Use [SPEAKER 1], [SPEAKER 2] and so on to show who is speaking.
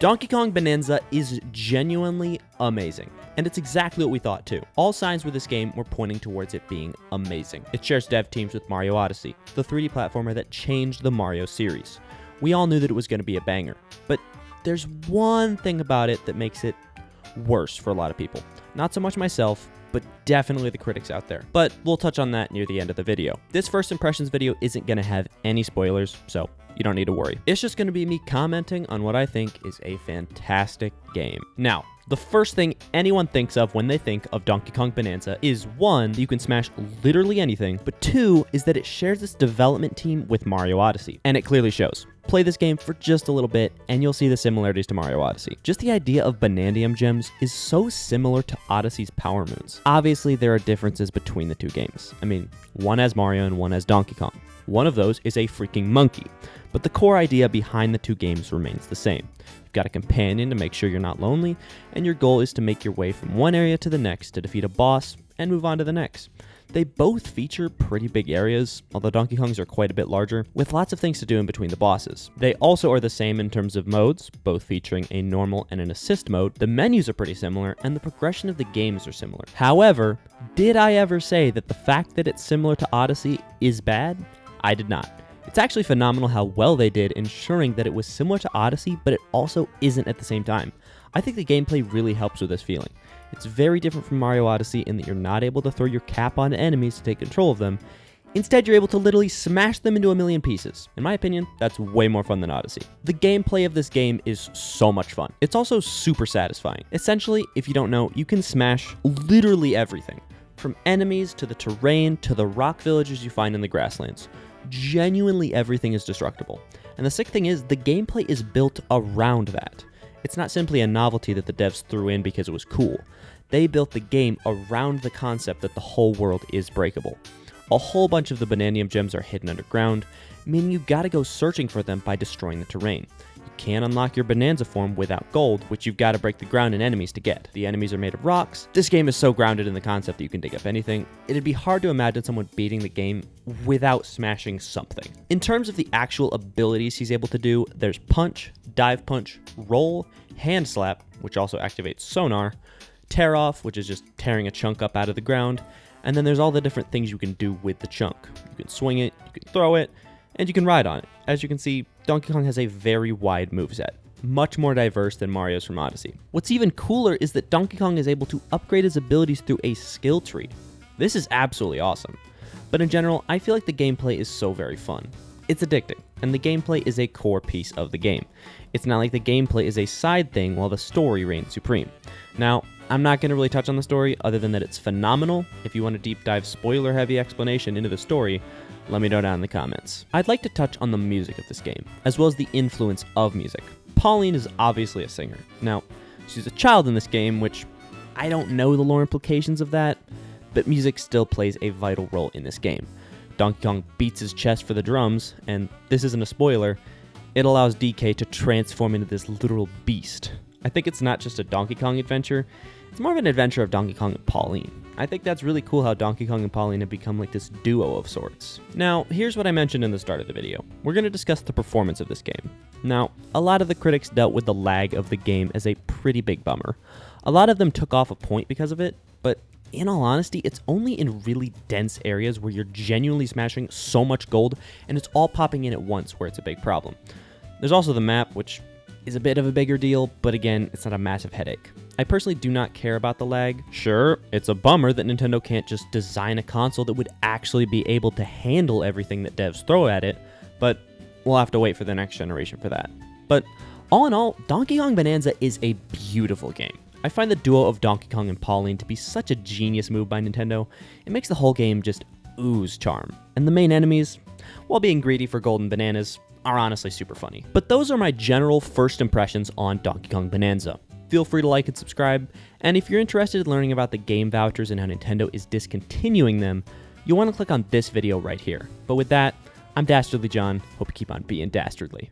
[SPEAKER 1] Donkey Kong Bananza is genuinely amazing, and it's exactly what we thought too. All signs with this game were pointing towards it being amazing. It shares dev teams with Mario Odyssey, the 3D platformer that changed the Mario series. We all knew that it was going to be a banger, but there's one thing about it that makes it worse for a lot of people. Not so much myself, but definitely the critics out there. But we'll touch on that near the end of the video. This first impressions video isn't going to have any spoilers, so you don't need to worry. It's just going to be me commenting on what I think is a fantastic game. Now, the first thing anyone thinks of when they think of Donkey Kong Bananza is one, you can smash literally anything, but two is that it shares its development team with Mario Odyssey, and it clearly shows. Play this game for just a little bit and you'll see the similarities to Mario Odyssey. Just the idea of Banandium gems is so similar to Odyssey's Power Moons. Obviously, there are differences between the two games. I mean, one has Mario and one has Donkey Kong. One of those is a freaking monkey, but the core idea behind the two games remains the same. You've got a companion to make sure you're not lonely, and your goal is to make your way from one area to the next to defeat a boss and move on to the next. They both feature pretty big areas, although Donkey Kong's are quite a bit larger, with lots of things to do in between the bosses. They also are the same in terms of modes, both featuring a normal and an assist mode. The menus are pretty similar, and the progression of the games are similar. However, did I ever say that the fact that it's similar to Odyssey is bad? I did not. It's actually phenomenal how well they did ensuring that it was similar to Odyssey, but it also isn't at the same time. I think the gameplay really helps with this feeling. It's very different from Mario Odyssey in that you're not able to throw your cap on enemies to take control of them. Instead, you're able to literally smash them into a million pieces. In my opinion, that's way more fun than Odyssey. The gameplay of this game is so much fun. It's also super satisfying. Essentially, if you don't know, you can smash literally everything, from enemies to the terrain to the rock villages you find in the grasslands. Genuinely everything is destructible. And the sick thing is, the gameplay is built around that. It's not simply a novelty that the devs threw in because it was cool. They built the game around the concept that the whole world is breakable. A whole bunch of the Banandium gems are hidden underground, meaning you gotta go searching for them by destroying the terrain. You can't unlock your Bananza form without gold, which you've gotta break the ground and enemies to get. The enemies are made of rocks. This game is so grounded in the concept that you can dig up anything. It'd be hard to imagine someone beating the game without smashing something. In terms of the actual abilities he's able to do, there's punch, dive punch, roll, hand slap, which also activates sonar, tear off, which is just tearing a chunk up out of the ground, and then there's all the different things you can do with the chunk. You can swing it, you can throw it, and you can ride on it. As you can see, Donkey Kong has a very wide moveset, much more diverse than Mario's from Odyssey. What's even cooler is that Donkey Kong is able to upgrade his abilities through a skill tree. This is absolutely awesome. But in general, I feel like the gameplay is so very fun. It's addicting, and the gameplay is a core piece of the game. It's not like the gameplay is a side thing while the story reigns supreme. Now, I'm not going to really touch on the story other than that it's phenomenal. If you want a deep dive spoiler heavy explanation into the story, let me know down in the comments. I'd like to touch on the music of this game, as well as the influence of music. Pauline is obviously a singer. Now, she's a child in this game, which I don't know the lore implications of that, but music still plays a vital role in this game. Donkey Kong beats his chest for the drums, and this isn't a spoiler, it allows DK to transform into this literal beast. I think it's not just a Donkey Kong adventure, it's more of an adventure of Donkey Kong and Pauline. I think that's really cool how Donkey Kong and Pauline have become like this duo of sorts. Now, here's what I mentioned in the start of the video. We're going to discuss the performance of this game. Now, a lot of the critics dealt with the lag of the game as a pretty big bummer. A lot of them took off a point because of it, but in all honesty, it's only in really dense areas where you're genuinely smashing so much gold and it's all popping in at once where it's a big problem. There's also the map, which is a bit of a bigger deal, but again, it's not a massive headache. I personally do not care about the lag. Sure, it's a bummer that Nintendo can't just design a console that would actually be able to handle everything that devs throw at it, but we'll have to wait for the next generation for that. But all in all, Donkey Kong Bananza is a beautiful game. I find the duo of Donkey Kong and Pauline to be such a genius move by Nintendo. It makes the whole game just ooze charm. And the main enemies, while being greedy for golden bananas, are honestly super funny. But those are my general first impressions on Donkey Kong Bananza. Feel free to like and subscribe, and if you're interested in learning about the game vouchers and how Nintendo is discontinuing them, you'll want to click on this video right here. But with that, I'm Dastardly John. Hope you keep on being dastardly.